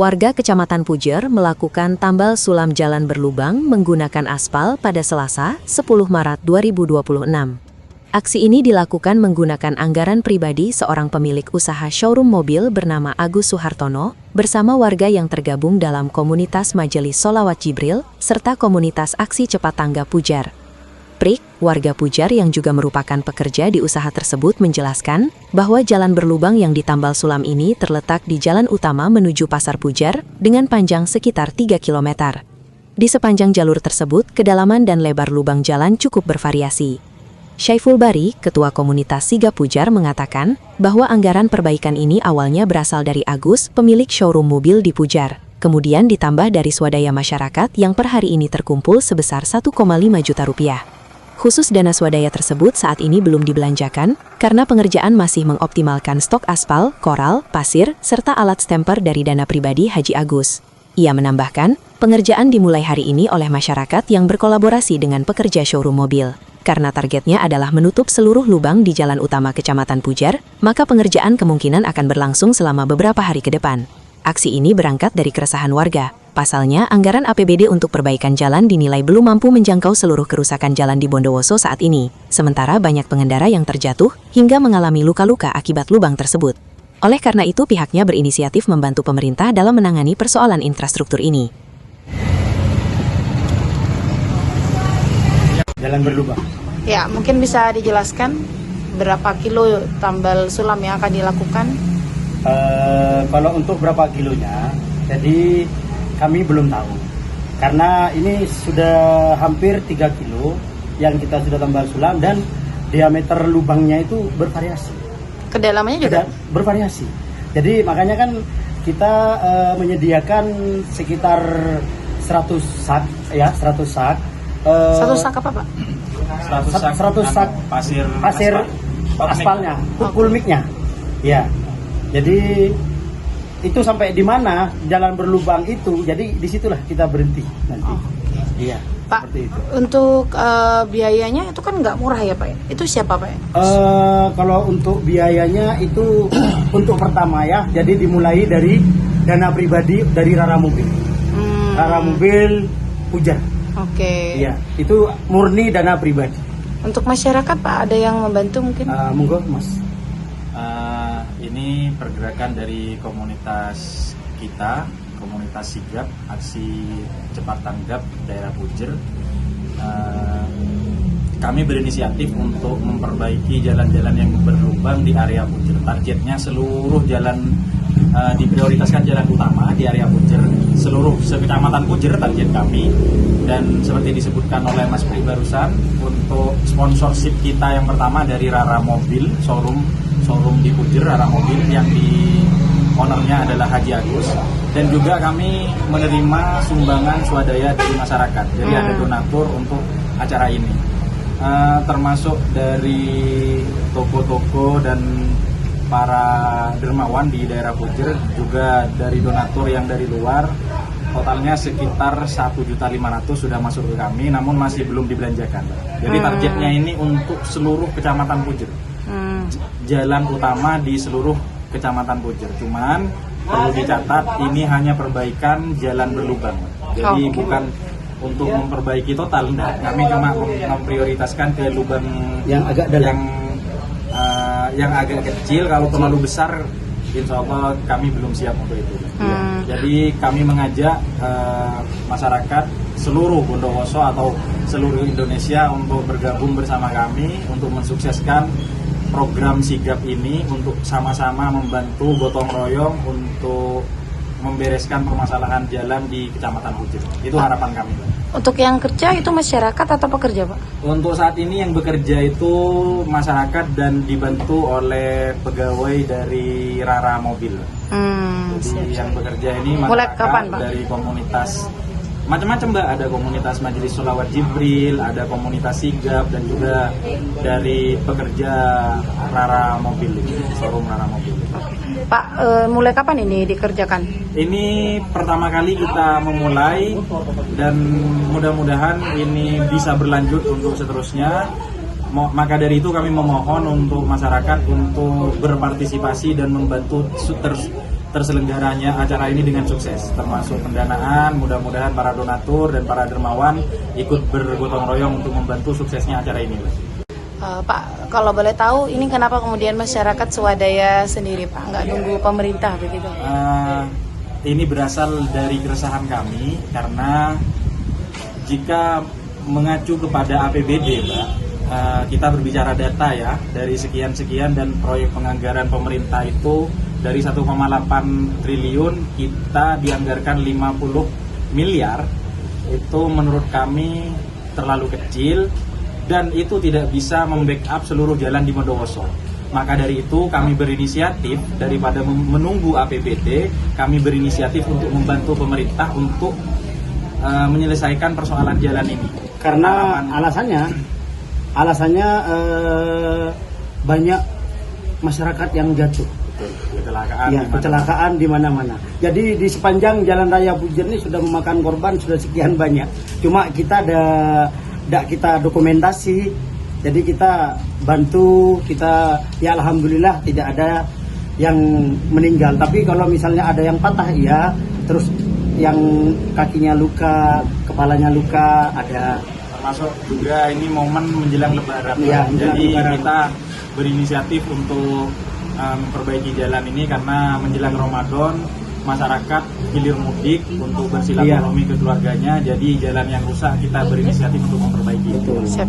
Warga Kecamatan Pujer melakukan tambal sulam jalan berlubang menggunakan aspal pada Selasa, 10 Maret 2026. Aksi ini dilakukan menggunakan anggaran pribadi seorang pemilik usaha showroom mobil bernama Agus Suhartono bersama warga yang tergabung dalam komunitas Majelis Sholawat Jibril serta komunitas Aksi Cepat Tangga Pujar. Prik, warga Pujar yang juga merupakan pekerja di usaha tersebut menjelaskan bahwa jalan berlubang yang ditambal sulam ini terletak di jalan utama menuju Pasar Pujar dengan panjang sekitar 3 km. Di sepanjang jalur tersebut, kedalaman dan lebar lubang jalan cukup bervariasi. Syaiful Bari, Ketua Komunitas Sigap Pujar, mengatakan bahwa anggaran perbaikan ini awalnya berasal dari Agus, pemilik showroom mobil di Pujar. Kemudian ditambah dari swadaya masyarakat yang per hari ini terkumpul sebesar 1,5 juta rupiah. Khusus dana swadaya tersebut saat ini belum dibelanjakan karena pengerjaan masih mengoptimalkan stok aspal, koral, pasir, serta alat stemper dari dana pribadi Haji Agus. Ia menambahkan, pengerjaan dimulai hari ini oleh masyarakat yang berkolaborasi dengan pekerja showroom mobil. Karena targetnya adalah menutup seluruh lubang di jalan utama Kecamatan Pujar, maka pengerjaan kemungkinan akan berlangsung selama beberapa hari ke depan. Aksi ini berangkat dari keresahan warga. Pasalnya, anggaran APBD untuk perbaikan jalan dinilai belum mampu menjangkau seluruh kerusakan jalan di Bondowoso saat ini. Sementara banyak pengendara yang terjatuh hingga mengalami luka-luka akibat lubang tersebut. Oleh karena itu, pihaknya berinisiatif membantu pemerintah dalam menangani persoalan infrastruktur ini. Jalan berlubang. Ya, mungkin bisa dijelaskan berapa kilo tambal sulam yang akan dilakukan? Kalau untuk berapa kilonya, jadi kami belum tahu. Karena ini sudah hampir 3 kilo yang kita sudah tambal sulam dan diameter lubangnya itu bervariasi. Kedalamannya juga? Bervariasi. Jadi makanya kan kita menyediakan sekitar 100 sak, ya 100 sak. 100 sak apa, Pak? 100 sak pasir aspalnya, kulmiknya. Ya. Jadi itu sampai di mana jalan berlubang itu, jadi disitulah kita berhenti nanti. Oh, okay. Iya, Pak, seperti itu. untuk biayanya itu kan nggak murah ya, Pak? Itu siapa, Pak? Kalau untuk biayanya itu untuk pertama ya, jadi dimulai dari dana pribadi dari Rara Mobil. Rara Mobil Pujar. Oke. Iya, itu murni dana pribadi. Untuk masyarakat, Pak, ada yang membantu mungkin? Monggo, Mas. Ini pergerakan dari komunitas kita, komunitas Sigap, Aksi Cepat Tanggap Daerah Pujer. Kami berinisiatif untuk memperbaiki jalan-jalan yang berlubang di area Pujer. Targetnya seluruh jalan diprioritaskan jalan utama di area Pujer, seluruh sekecamatan Pujer target kami. Dan seperti disebutkan oleh Mas Pri barusan, untuk sponsorship kita yang pertama dari Rara Mobil, showroom di Pujer, Rara Mobil yang di ownernya adalah Haji Agus. Dan juga kami menerima sumbangan swadaya dari masyarakat, jadi ada donatur untuk acara ini, termasuk dari toko-toko dan para dermawan di daerah Pujer, juga dari donatur yang dari luar. Totalnya sekitar 1.500.000 sudah masuk ke kami, namun masih belum dibelanjakan. Jadi targetnya ini untuk seluruh kecamatan Pujer, jalan utama di seluruh kecamatan Pujer. Cuman perlu dicatat, ini hanya perbaikan jalan berlubang, jadi bukan untuk memperbaiki total. Kami cuma memprioritaskan ke lubang yang agak dalam, yang agak kecil. Kalau terlalu besar, insya Allah kami belum siap untuk itu. Jadi kami mengajak masyarakat seluruh Bondowoso atau seluruh Indonesia untuk bergabung bersama kami untuk mensukseskan program Sigap ini, untuk sama-sama membantu gotong royong untuk membereskan permasalahan jalan di Kecamatan Pujer. Itu harapan kami. Untuk yang kerja itu masyarakat atau pekerja, Pak? Untuk saat ini yang bekerja itu masyarakat dan dibantu oleh pegawai dari Rara Mobil. Jadi yang bekerja ini masyarakat kapan, Pak? Dari komunitas macam-macam, Mbak. Ada komunitas Majelis Sholawat Jibril, ada komunitas Sigap, dan juga dari pekerja Rara Mobil, showroom Rara Mobil. Pak, mulai kapan ini dikerjakan? Ini pertama kali kita memulai dan mudah-mudahan ini bisa berlanjut untuk seterusnya. Maka dari itu kami memohon untuk masyarakat untuk berpartisipasi dan membantu terselenggaranya acara ini dengan sukses, termasuk pendanaan. Mudah-mudahan para donatur dan para dermawan ikut bergotong royong untuk membantu suksesnya acara ini. Pak, kalau boleh tahu ini kenapa kemudian masyarakat swadaya sendiri Pak, nggak nunggu pemerintah begitu? Ini berasal dari keresahan kami karena jika mengacu kepada APBD, Mbak, kita berbicara data ya, dari sekian-sekian dan proyek penganggaran pemerintah itu dari 1,8 triliun kita dianggarkan 50 miliar. Itu menurut kami terlalu kecil dan itu tidak bisa membackup seluruh jalan di Bondowoso. Maka dari itu kami berinisiatif, daripada menunggu APBD, kami berinisiatif untuk membantu pemerintah untuk menyelesaikan persoalan jalan ini. Karena alasannya banyak masyarakat yang jatuh. Kecelakaan di mana-mana. Jadi di sepanjang Jalan Raya Pujer ini sudah memakan korban sudah sekian banyak. Cuma kita kita dokumentasi. Jadi kita bantu, ya alhamdulillah tidak ada yang meninggal. Tapi kalau misalnya ada yang patah iya, terus yang kakinya luka, kepalanya luka, ada. Termasuk juga ini momen menjelang Lebaran. Ya, jadi Lebaran. kita berinisiatif untuk memperbaiki jalan ini karena menjelang Ramadan masyarakat hilir mudik untuk bersilaturahmi ke keluarganya. Jadi jalan yang rusak kita berinisiatif untuk memperbaiki. Betul. Siap.